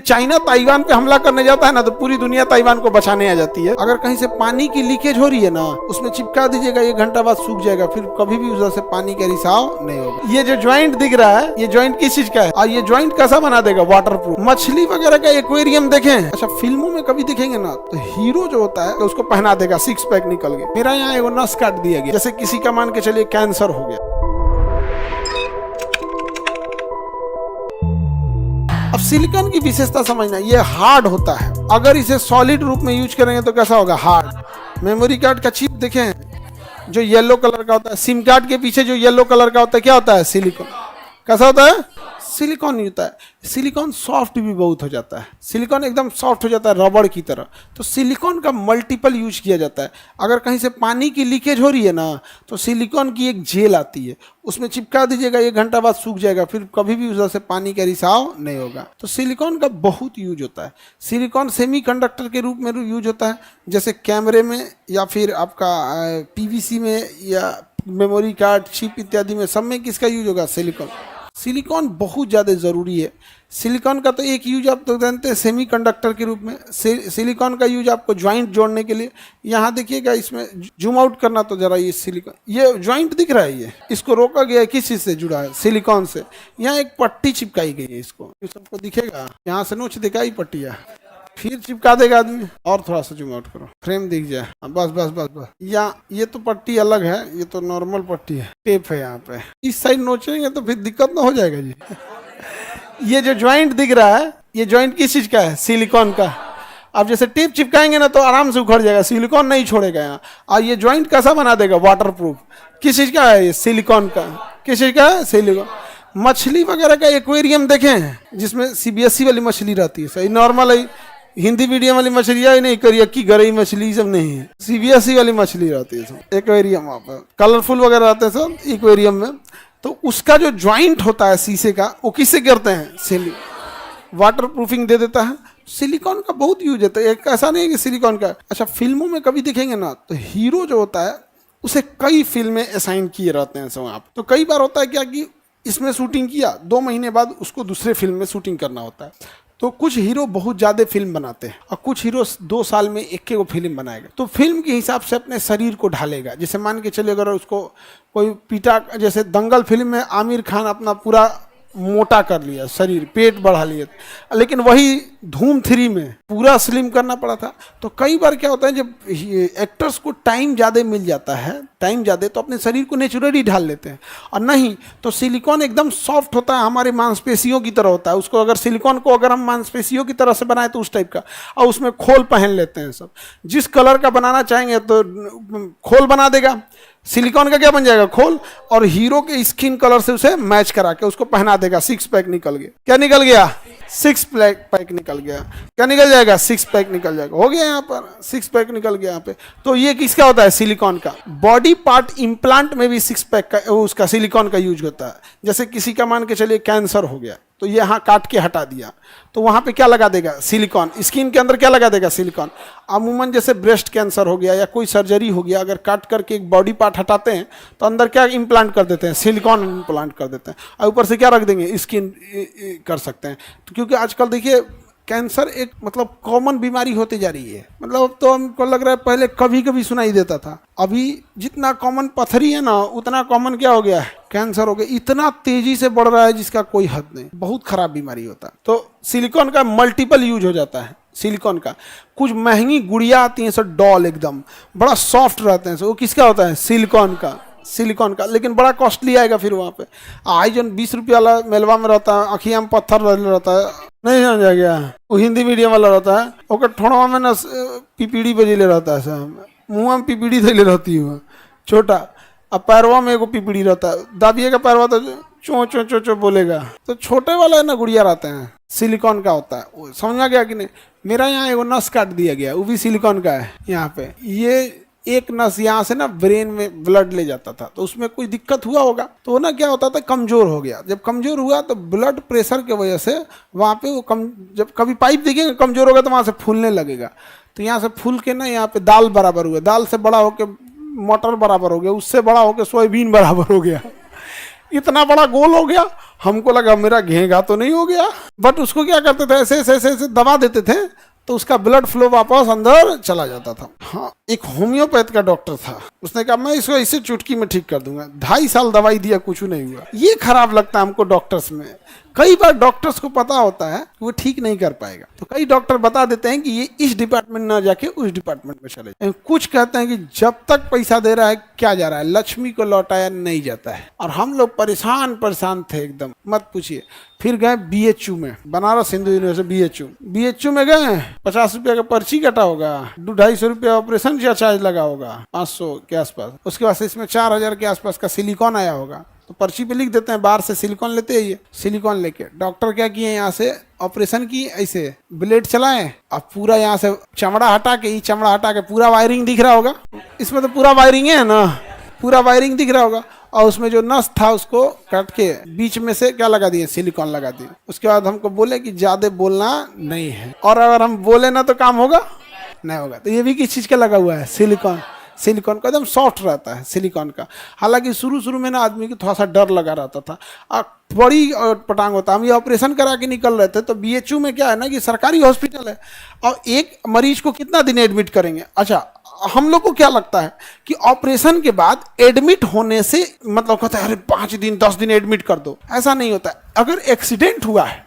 China Taiwan पे हमला करने जाता है ना तो पूरी दुनिया ताइवान को बचाने आ जाती है। अगर कहीं से पानी की लीकेज हो रही है ना, उसमें चिपका दीजिएगा, 1 घंटा बाद सूख जाएगा, फिर कभी भी उधर से पानी का रिसाव नहीं होगा। ये जो ज्वाइंट दिख रहा है, ये ज्वाइंट किस चीज का है और ये ज्वाइंट कैसा बना देगा? वाटरप्रूफ। मछली वगैरह का एक्वेरियम देखें, अच्छा फिल्मों में कभी दिखेंगे ना तो हीरो जो होता है तो उसको पहना देगा 6 पैक निकल गया। मेरा यहाँ एगो नस काट दिया गया, जैसे किसी का मान के चलिए कैंसर हो गया। अब सिलिकॉन की विशेषता समझना, ये हार्ड होता है। अगर इसे सॉलिड रूप में यूज करेंगे तो कैसा होगा? हार्ड। मेमोरी कार्ड का चिप देखें जो येलो कलर का होता है, सिम कार्ड के पीछे जो येलो कलर का होता है क्या होता है? सिलिकॉन। कैसा होता है? सिलिकॉन ही होता है। सिलिकॉन सॉफ्ट भी बहुत हो जाता है, सिलिकॉन एकदम सॉफ्ट हो जाता है रबड़ की तरह। तो सिलिकॉन का मल्टीपल यूज किया जाता है। अगर कहीं से पानी की लीकेज हो रही है ना तो सिलिकॉन की एक जेल आती है, उसमें चिपका दीजिएगा, 1 घंटा बाद सूख जाएगा, फिर कभी भी उधर से पानी का रिसाव नहीं होगा। तो सिलिकॉन का बहुत यूज होता है। सिलिकॉन सेमीकंडक्टर के रूप में यूज होता है, जैसे कैमरे में या फिर आपका पीवीसी में या मेमोरी कार्ड चिप इत्यादि में, सब में किसका यूज होगा? सिलिकॉन। सिलिकॉन बहुत ज़्यादा ज़रूरी है। सिलिकॉन का तो एक यूज आप तो जानते हैं सेमीकंडक्टर के रूप में। सिलिकॉन का यूज आपको ज्वाइंट जोड़ने के लिए। यहाँ देखिएगा, इसमें जूम आउट करना तो जरा, ये सिलिकॉन, ये ज्वाइंट दिख रहा है, ये इसको रोका गया है, किस चीज़ से जुड़ा है? सिलिकॉन से। यहाँ एक पट्टी चिपकाई गई है, इसको सबको दिखेगा, यहाँ से नोच दिखाई पट्टियाँ, फिर चिपका देगा आदमी। और थोड़ा सा जूम आउट करो, फ्रेम दिख जाए, बस बस बस बस। यहाँ ये तो पट्टी अलग है, ये तो नॉर्मल पट्टी है, टेप है यहाँ पे। इस साइड नोचेंगे तो फिर दिक्कत ना हो जाएगा जी। ये जो ज्वाइंट दिख रहा है, ये ज्वाइंट किस चीज का है? सिलिकॉन का। अब जैसे टेप चिपकाएंगे ना तो आराम से उखड़ जाएगा, सिलिकॉन नहीं छोड़ेगा यहाँ। और ये ज्वाइंट कैसा बना देगा? वाटरप्रूफ। किस चीज का है? ये सिलिकॉन का। किस चीज का है? सिलिकॉन। मछली वगैरह का एक्वेरियम देखें, जिसमें सीबीएसई वाली मछली रहती है, सही नॉर्मल है, हिंदी मीडियम वाली मछलियाँ ही नहीं, करियक्की गरई मछली सब नहीं है, सीबीएसई वाली मछली रहती है सब। एक्वेरियम वहाँ पर कलरफुल वगैरह रहते हैं सब एक्वेरियम में। तो उसका जो ज्वाइंट होता है शीशे का, वो किससे करते हैं? वाटर प्रूफिंग दे देता है। सिलिकॉन का बहुत यूज होता है, एक ऐसा नहीं है कि सिलिकॉन का। अच्छा फिल्मों में कभी दिखेंगे ना तो हीरो जो होता है उसे कई फिल्में असाइन किए रहते हैं सब। आप तो कई बार होता है क्या कि इसमें शूटिंग किया, 2 महीने बाद उसको दूसरे फिल्म में शूटिंग करना होता है। तो कुछ हीरो बहुत ज़्यादा फिल्म बनाते हैं और कुछ हीरो 2 साल में एक फिल्म बनाएगा। तो फिल्म के हिसाब से अपने शरीर को ढालेगा। जैसे मान के चलिए, अगर उसको कोई पीटा, जैसे दंगल फिल्म में आमिर खान अपना पूरा मोटा कर लिया शरीर, पेट बढ़ा लिया, लेकिन वही धूम 3 में पूरा स्लिम करना पड़ा था। तो कई बार क्या होता है, जब एक्टर्स को टाइम ज़्यादा मिल जाता है, टाइम ज़्यादा, तो अपने शरीर को नेचुरली ढाल लेते हैं। और नहीं तो सिलिकॉन एकदम सॉफ्ट होता है, हमारे मांसपेशियों की तरह होता है। उसको अगर सिलिकॉन को अगर हम मांसपेशियों की तरह से बनाए तो उस टाइप का, और उसमें खोल पहन लेते हैं सब। जिस कलर का बनाना चाहेंगे तो खोल बना देगा, सिलिकॉन का क्या बन जाएगा? खोल। और हीरो के स्किन कलर से उसे मैच करा के उसको पहना देगा। 6 पैक निकल गया। क्या निकल गया? 6 पैक निकल गया। क्या निकल जाएगा? 6 पैक निकल जाएगा। हो गया यहाँ पर 6 पैक निकल गया यहाँ पे। तो ये किसका होता है? सिलिकॉन का। बॉडी पार्ट इम्प्लांट में भी 6 पैक का उसका सिलिकॉन का यूज होता है। जैसे किसी का मान के चलिए कैंसर हो गया तो ये यहाँ काट के हटा दिया, तो वहाँ पे क्या लगा देगा? सिलिकॉन। स्किन के अंदर क्या लगा देगा? सिलिकॉन। अमूमन जैसे ब्रेस्ट कैंसर हो गया या कोई सर्जरी हो गया, अगर काट करके एक बॉडी पार्ट हटाते हैं तो अंदर क्या इम्प्लांट कर देते हैं? सिलिकॉन इम्प्लांट कर देते हैं। और ऊपर से क्या रख देंगे? स्किन कर सकते हैं। तो क्योंकि आजकल देखिए कैंसर एक मतलब कॉमन बीमारी होती जा रही है। मतलब अब तो हमको लग रहा है पहले कभी कभी सुनाई देता था, अभी जितना कॉमन पथरी है ना उतना कॉमन क्या हो गया है? कैंसर हो गया। इतना तेजी से बढ़ रहा है जिसका कोई हद नहीं, बहुत खराब बीमारी होता है। तो सिलिकॉन का मल्टीपल यूज हो जाता है। सिलिकॉन का कुछ महंगी गुड़िया आती हैं सब, डॉल एकदम बड़ा सॉफ्ट रहते हैं, वो किसका होता है? सिलिकॉन का। सिलिकॉन का, लेकिन बड़ा कॉस्टली आएगा फिर वहाँ पे। आई जो 20 रुपया वाला मेलवा में रहता है, अखिया में पत्थर रहता है, नहीं समझा गया, वो हिंदी मीडियम वाला रहता है, ओकर ठोड़वा में ना पीपीड़ी बजेले रहता है, सब मुँह में पीपीड़ी धैले रहती है छोटा, अब पैरवा में एगो पीपीड़ी रहता है, दाबिएगा पैरवा तो चो चो चो चो बोलेगा। तो छोटे वाला है ना गुड़िया रहते हैं, सिलिकॉन का होता है। वो समझ गया कि नहीं? मेरा यहाँ एगो नस काट दिया गया, वो भी सिलिकॉन का है। यहाँ पे ये एक नस यहाँ से ना ब्रेन में ब्लड ले जाता था, तो उसमें कोई दिक्कत हुआ होगा, तो ना क्या होता था, कमजोर हो गया। जब कमजोर हुआ तो ब्लड प्रेशर की वजह से वहाँ पे वो जब कभी पाइप दिखेगा कमजोर होगा तो वहाँ से फूलने लगेगा। तो यहाँ से फूल के ना यहाँ पे दाल बराबर हुआ, दाल से बड़ा होके मटर बराबर हो गया, उससे बड़ा होके सोयाबीन बराबर हो गया। इतना बड़ा गोल हो गया, हमको लगा मेरा घेंगा तो नहीं हो गया, बट उसको क्या करते थे, ऐसे ऐसे ऐसे दबा देते थे तो उसका ब्लड फ्लो वापस अंदर चला जाता था। हाँ, एक होम्योपैथ का डॉक्टर था, उसने कहा मैं इसको इसे चुटकी में ठीक कर दूंगा। 2.5 साल दवाई दिया, कुछ नहीं हुआ। ये खराब लगता है हमको डॉक्टर्स में। कई बार डॉक्टर्स को पता होता है कि वो ठीक नहीं कर पाएगा, तो कई डॉक्टर बता देते हैं कि ये इस डिपार्टमेंट ना जाके उस डिपार्टमेंट में चले जाए। कुछ कहते हैं कि जब तक पैसा दे रहा है क्या जा रहा है, लक्ष्मी को लौटाया नहीं जाता है। और हम लोग परेशान थे एकदम, मत पूछिए। फिर गए BHU में, बनारस हिंदू यूनिवर्सिटी BHU में गए। 50 रुपया का पर्ची कटा होगा, 250 रुपया ऑपरेशन का चार्ज लगा होगा, 500 के आसपास। उसके बाद इसमें 4000 के आसपास का सिलिकॉन आया होगा, तो पर्ची पे लिख देते हैं बाहर से सिलिकॉन लेते हैं। ये सिलिकॉन लेके डॉक्टर क्या किए, यहाँ से ऑपरेशन की, ऐसे ब्लेड चलाए, अब पूरा यहाँ से चमड़ा हटा के पूरा वायरिंग दिख रहा होगा। इसमें तो पूरा वायरिंग है ना, पूरा वायरिंग दिख रहा होगा। और उसमें जो नस था उसको काट के बीच में से क्या लगा दिए, सिलिकॉन लगा दिए। उसके बाद हमको बोले कि ज्यादा बोलना नहीं है, और अगर हम बोले ना तो काम होगा नहीं होगा। तो ये भी किस चीज का लगा हुआ है, सिलिकॉन का, एकदम सॉफ्ट रहता है सिलिकॉन का। हालांकि शुरू में ना आदमी को थोड़ा सा डर लगा रहता था, बड़ी पटांग होता। हम ये ऑपरेशन करा के निकल रहे थे, तो BHU में क्या है ना कि सरकारी हॉस्पिटल है, और एक मरीज को कितना दिन एडमिट करेंगे। अच्छा, हम लोग को क्या लगता है कि ऑपरेशन के बाद एडमिट होने से मतलब कहते हैं अरे 5 दिन 10 दिन एडमिट कर दो, ऐसा नहीं होता है। अगर एक्सीडेंट हुआ है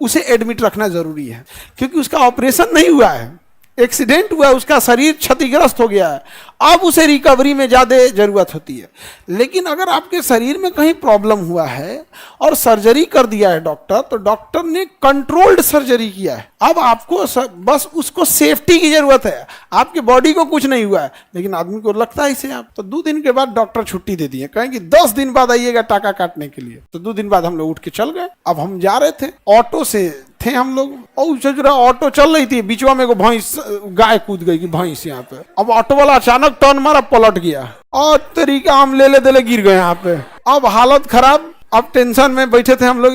उसे एडमिट रखना जरूरी है, क्योंकि उसका ऑपरेशन नहीं हुआ है, एक्सीडेंट हुआ है, उसका शरीर क्षतिग्रस्त हो गया है, अब उसे रिकवरी में ज़्यादा ज़रूरत होती है। लेकिन अगर आपके शरीर में कहीं प्रॉब्लम हुआ है और सर्जरी कर दिया है डॉक्टर, तो डॉक्टर ने कंट्रोल्ड सर्जरी किया है। अब आपको बस उसको सेफ्टी की जरूरत है, आपके बॉडी को कुछ नहीं हुआ है, लेकिन आदमी को लगता है इसे। आप तो 2 दिन के बाद डॉक्टर छुट्टी दे दिए, कहें कि 10 दिन बाद आइएगा टाका काटने के लिए। तो 2 दिन बाद हम लोग उठ के चल गए। अब हम जा रहे थे, ऑटो से थे हम लोग, और जरा ऑटो चल रही थी, बीचवा में भैंस गाय कूद गई कि भैंस यहाँ पे। अब ऑटो वाला अचानक टर्न मारा, पलट गया, और तरीका हम ले दे गिर गए यहाँ पे। अब हालत खराब। अब टेंशन में बैठे थे हम लोग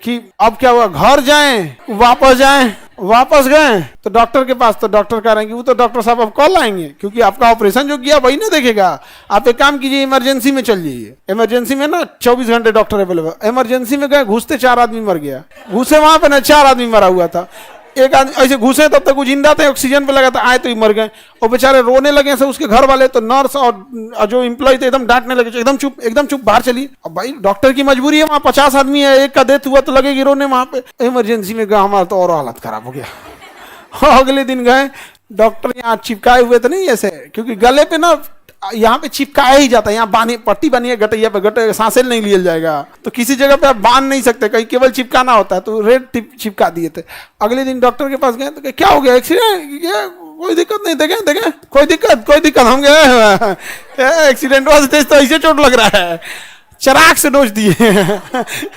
कि अब क्या हुआ, घर जाएं वापस गए तो डॉक्टर के पास, तो डॉक्टर कह रहे हैं कि वो तो डॉक्टर साहब अब कल आएंगे, क्योंकि आपका ऑपरेशन जो किया वही ना देखेगा। आप एक काम कीजिए, इमरजेंसी में चल जाइए। इमरजेंसी में ना 24 घंटे डॉक्टर अवेलेबल। इमरजेंसी में गए, घुसते 4 आदमी मर गया। घुसे वहां पे ना 4 आदमी मरा हुआ था। एक आदमी ऐसे घुसे, तब तक वो जिंदा थे, ऑक्सीजन पे लगा था, आए तो ही मर गए। और बेचारे रोने लगे से उसके घर वाले, तो नर्स और जो एम्प्लॉय थे एकदम डांटने लगे, एकदम चुप बाहर चलिए। अब भाई डॉक्टर की मजबूरी है, वहाँ 50 आदमी है, एक का डेथ हुआ तो लगेगी रोने वहां पे। इमरजेंसी में गया, हमारा तो और हालत खराब हो गया। अगले दिन गए, डॉक्टर यहाँ चिपकाए हुए थे नहीं ऐसे, क्योंकि गले पे ना यहाँ पे चिपकाया ही जाता है, यहाँ बांधी पट्टी बनी है गटैया पे, गटे सांसें नहीं लिया जाएगा, तो किसी जगह पे आप बांध नहीं सकते, कहीं केवल चिपकाना होता है, तो रेड चिपका दिए थे। अगले दिन डॉक्टर के पास गए तो क्या हो गया, एक्सीडेंट, कोई दिक्कत नहीं, देखें कोई दिक्कत, हम गए एक्सीडेंट हुआ तो ऐसे चोट लग रहा है, चराग से डोज दिए।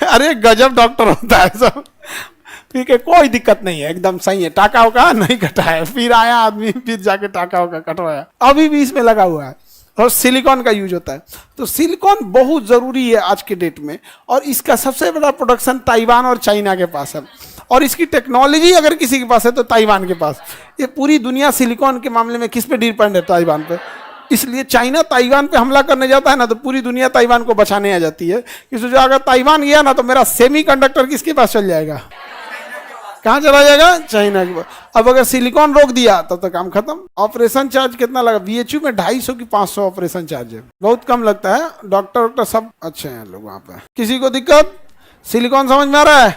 अरे गजब डॉक्टर होता है सब। ठीक है, कोई दिक्कत नहीं है, एकदम सही है, टाका होगा नहीं कटा है। फिर आया आदमी, फिर जाके टाका होगा कटवाया, अभी भी इसमें लगा हुआ है। और सिलिकॉन का यूज होता है, तो सिलिकॉन बहुत जरूरी है आज के डेट में। और इसका सबसे बड़ा प्रोडक्शन ताइवान और चाइना के पास है, और इसकी टेक्नोलॉजी अगर किसी के पास है तो ताइवान के पास। ये पूरी दुनिया सिलिकॉन के मामले में किस पे डिपेंड है, ताइवान पे। इसलिए चाइना ताइवान पे हमला करने जाता है ना, तो पूरी दुनिया ताइवान को बचाने आ जाती है। इसलिए जो अगर ताइवान गया ना, तो मेरा सेमीकंडक्टर किसके पास चल जाएगा, कहाँ चला जाएगा, चाइना के पास। अब अगर सिलिकॉन रोक दिया तो काम खत्म। ऑपरेशन चार्ज कितना लगा, BHU में 250 की 500 ऑपरेशन चार्ज है, बहुत कम लगता है। डॉक्टर सब अच्छे हैं लोग वहाँ पे। किसी को दिक्कत, सिलिकॉन समझ में आ रहा है।